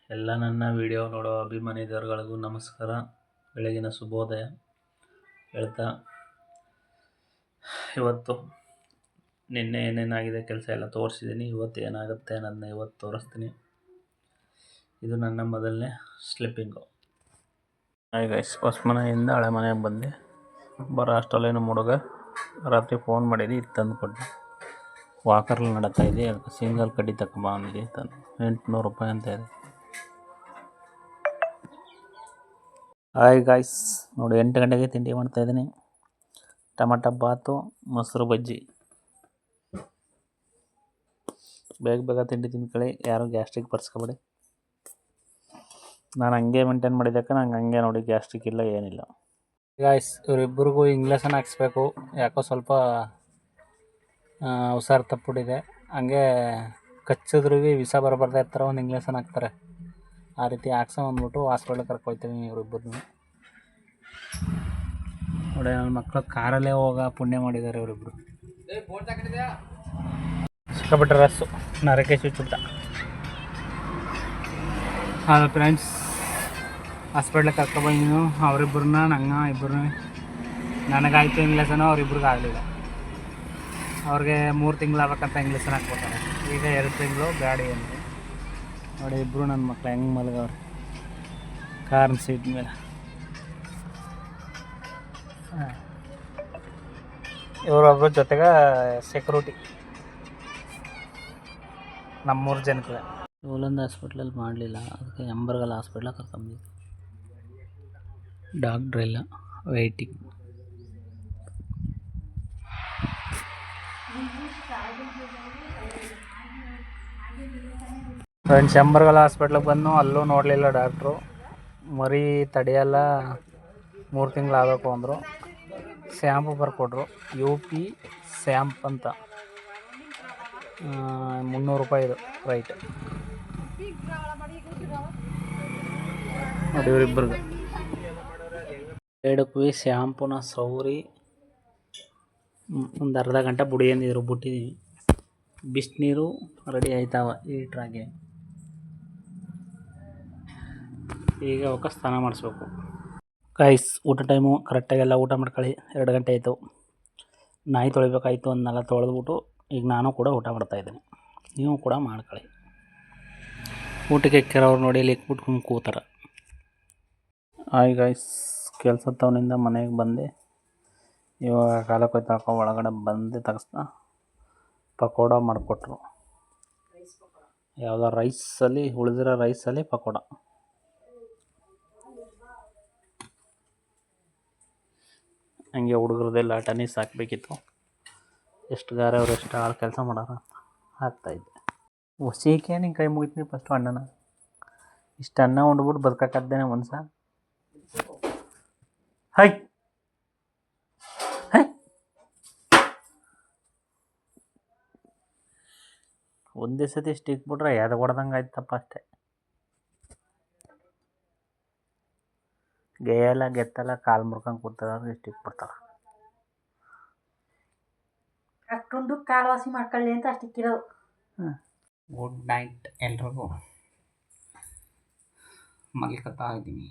ಎಲ್ಲ ನನ್ನ ವಿಡಿಯೋ ನೋಡೋ ಅಭಿಮಾನಿಗಳಿಗೂ ನಮಸ್ಕಾರ, ಬೆಳಗಿನ ಶುಭೋದಯ ಹೇಳ್ತಾ, ಇವತ್ತು ನಿನ್ನೆ ಏನೇನಾಗಿದೆ ಕೆಲಸ ಎಲ್ಲ ತೋರಿಸಿದ್ದೀನಿ. ಇವತ್ತು ಏನಾಗುತ್ತೆ ಅನ್ನೋದನ್ನ ಇವತ್ತು ತೋರಿಸ್ತೀನಿ. ಇದು ನನ್ನ ಮೊದಲನೇ ಸ್ಲಿಪ್ಪಿಂಗು. ಹಾಯ್ ಗೈಸ್, ಹೊಸ ಮನೆಯಿಂದ ಹಳೆ ಮನೆಗೆ ಬಂದೆ. ಬರೋ ಅಷ್ಟಲ್ಲೇನು ಹುಡುಗ ರಾತ್ರಿ ಫೋನ್ ಮಾಡಿದ್ದು, ಇದು ತಂದು ಕೊಟ್ಟೆ. ವಾಕರ್ಲ್ಲಿ ನಡೀತಾ ಇದೆ, ಅದಕ್ಕೆ ಸಿಂಗಲ್ ಕಡ್ಡಿ ತಗೊಂಬಂದಿದೆ. ತಂದು 800 ರೂಪಾಯಿ ಅಂತ ಇದೆ. ಹಾಯ್ ಗಾಯ್ಸ್, ನೋಡಿ 8 ಗಂಟೆಗೆ ತಿಂಡಿ ಮಾಡ್ತಾಯಿದ್ದೀನಿ. ಟೊಮಟೊ ಬಾತು, ಮೊಸರು ಬಜ್ಜಿ. ಬೇಗ ಬೇಗ ತಿಂಡಿ ತಿಂದ್ಕೊಳ್ಳಿ, ಯಾರು ಗ್ಯಾಸ್ಟ್ರಿಕ್ ಬರ್ಸ್ಕೊಬೇಡಿ. ನಾನು ಹಂಗೆ ಮೇಂಟೈನ್ ಮಾಡಿದ್ದಕ್ಕೆ ನಂಗೆ ಹಂಗೆ ನೋಡಿ ಗ್ಯಾಸ್ಟ್ರಿಕ್ ಇಲ್ಲ, ಏನಿಲ್ಲ. ಗಾಯ್ಸ್, ಇವರಿಬ್ಬರಿಗೂ ಇಂಗ್ಲೇಷನ್ ಹಾಕ್ಸ್ಬೇಕು. ಯಾಕೋ ಸ್ವಲ್ಪ ಹುಷಾರು ತಪ್ಪಿಬಿಟ್ಟಿದೆ. ಹಂಗೆ ಕಚ್ಚಿದ್ರೂ ವಿಷ ಬರಬಾರ್ದು ಇರ್ತಾರೆ, ಒಂದು ಇಂಗ್ಲೇಷನ್ ಹಾಕ್ತಾರೆ. ಆ ರೀತಿ ಹಾಕ್ಸಂಬಂದ್ಬಿಟ್ಟು ಹಾಸ್ಪಿಟ್ಲಿಗೆ ಕರ್ಕೊಯ್ತೀವಿ ಇವರಿಬ್ಬರು. ನೋಡಿ, ನನ್ನ ಮಕ್ಕಳು ಕಾರಲ್ಲೇ ಹೋಗೋ ಪುಣ್ಯ ಮಾಡಿದ್ದಾರೆ ಇವರಿಬ್ಬರು. ಸಿಕ್ಕಾಬಿಟ್ರೆ ರಸ್ಸು ನರಕೆ ಚುಚ್ಚುತ್ತ. ಹಲೋ ಫ್ರೆಂಡ್ಸ್, ಹಾಸ್ಪಿಟ್ಲಿಗೆ ಕರ್ಕೊಬಂದಿದ್ದು ಅವರಿಬ್ಬರನ್ನ, ನಂಗೆ ಇಬ್ಬರನ್ನ. ನನಗಾಯ್ತು ಇಂಗ್ಲೇಷನು, ಅವ್ರಿಬ್ರಿಗೆ ಆಗಲಿಲ್ಲ. ಅವ್ರಿಗೆ 3 ತಿಂಗಳು ಆಗ್ಬೇಕಂತ ಇಂಗ್ಲೇಷನ್ ಹಾಕ್ಕೊತಾರೆ. ಈಗ 2 ತಿಂಗಳು ಗಾಡಿ ಅಂತ. ನೋಡಿ, ಇಬ್ಬರು ನನ್ನ ಮಕ್ಳು ಹೆಂಗೆ ಮಲಗವ್ರೆ ಕಾರ್ನ್ ಸೀಟ್ ಮೇಲೆ. ಇವರೊಬ್ಬರ ಜೊತೆಗೆ ಸೆಕ್ಯೂರಿಟಿ ನಮ್ಮೂರು ಜನಕ್ಕೆ. ಇವಲಂದ ಹಾಸ್ಪಿಟ್ಲಲ್ಲಿ ಮಾಡಲಿಲ್ಲ, ಅದಕ್ಕೆ ಎಂಬರ್ಗಲ್ ಹಾಸ್ಪಿಟ್ಲಿಗೆ ಕರ್ಕೊಂಬಿದ್ದು. ಡಾಕ್ಟ್ರ್ ಇಲ್ಲ, ವೆಯ್ಟಿಂಗ್. ಫ್ರೆಂಡ್ಸ್, ಎಂಬರ್ಗಲ್ ಹಾಸ್ಪಿಟ್ಲಿಗೆ ಬಂದು ಅಲ್ಲೂ ನೋಡಲಿಲ್ಲ ಡಾಕ್ಟ್ರು. ಮರಿ ತಡೆಯಲ್ಲ, 3 ತಿಂಗಳು ಆಗಬೇಕು ಅಂದರು. ಶ್ಯಾಂಪು ಬರ್ಕೊಟ್ರು, UP ಶ್ಯಾಂಪ್ ಅಂತ. 300 ರೂಪಾಯಿ ಇದು ರೈಟ್. ನೋಡಿ, ಇವರಿಬ್ಬರಿಗೆ ಎರಡಕ್ಕೂ ಶ್ಯಾಂಪುನ ಸೌರಿ ಒಂದು ಅರ್ಧ ಗಂಟೆ ಬುಡಿಯಂದಿದ್ರು, ಬಿಟ್ಟಿದ್ದೀವಿ. ಬಿಸಿನೀರು ರೆಡಿ ಆಯ್ತಾವ ಹೀಟ್ರಾಗೆ. ಈಗ ಅವಕ್ಕೆ ಸ್ನಾನ ಮಾಡಿಸ್ಬೇಕು. ಗೈಸ್, ಊಟ ಟೈಮು ಕರೆಕ್ಟಾಗೆಲ್ಲ ಊಟ ಮಾಡ್ಕೊಳ್ಳಿ. 2 ಗಂಟೆ ಆಯಿತು. ನಾಯಿ ತೊಳಿಬೇಕಾಯ್ತು, ಅದನ್ನೆಲ್ಲ ತೊಳೆದ್ಬಿಟ್ಟು ಈಗ ನಾನು ಕೂಡ ಊಟ ಮಾಡ್ತಾಯಿದ್ದೀನಿ. ನೀವು ಕೂಡ ಮಾಡ್ಕೊಳ್ಳಿ. ಊಟಕ್ಕೆ ಕೆರವ್ರು ನೋಡಿ ಇಲ್ಲಿ ಇಕ್ಬಿಟ್ಟು ಕೂತಾರೆ. ಹಾಯ್ ಗೈಸ್, ಕೆಲಸ ತವನಿಂದ ಮನೆಗೆ ಬಂದೆ. ಇವಾಗ ಕಾಲಕ್ಕೆ ಹೋಯ್ತು ಒಳಗಡೆ ಬಂದೆ ತಕ್ಷಣ ಪಕೋಡ ಮಾಡಿಕೊಟ್ರು. ಯಾವುದೋ ರೈಸಲ್ಲಿ, ಉಳಿದಿರೋ ರೈಸಲ್ಲಿ ಪಕೋಡ. ಹಂಗೆ ಹುಡುಗರದೆಲ್ಲ ಟೆನ್ನಿಸ್ ಹಾಕಬೇಕಿತ್ತು. ಎಷ್ಟು ಗಾರೆ ಅವ್ರು ಎಷ್ಟು ಆಳು ಕೆಲಸ ಮಾಡೋರು ಹಾಕ್ತಾಯಿದ್ದೆ. ಹೊಸಿಕೆ ನಿಂಗೆ ಕೈ ಮುಗಿತೀನಿ ಫಸ್ಟು ಅಣ್ಣನ. ಇಷ್ಟು ಅನ್ನ ಉಂಡ್ಬಿಟ್ಟು ಬದುಕಕ್ಕಾದ್ದೇನೆ ಮನ್ಸ. ಹೈ ಹೈ, ಒಂದೇ ಸತಿ ಇಷ್ಟು ಇಕ್ಬಿಟ್ರೆ ಯಾವ್ದು ಹೊಡೆದಂಗೆ ಆಯ್ತಪ್ಪ ಅಷ್ಟೇ. ಗೇಯೆಲ್ಲ ಗೆತ್ತಲ್ಲ ಕಾಲು ಮುರ್ಕೊಂಡು ಕೂತಾರ, ಇಷ್ಟು ಇಕ್ಬಿಡ್ತಾರೆ. ಅಷ್ಟೊಂದು ಕಾಲು ವಾಸಿ ಮಾಡ್ಕೊಳ್ಳಿ ಅಂತ ಅಷ್ಟು ಇಕ್ಕಿರೋದು. ಗುಡ್ ನೈಟ್ ಎಲ್ರಿಗೂ. ಮಲ್ಕೊತಾ ಇದ್ದೀನಿ.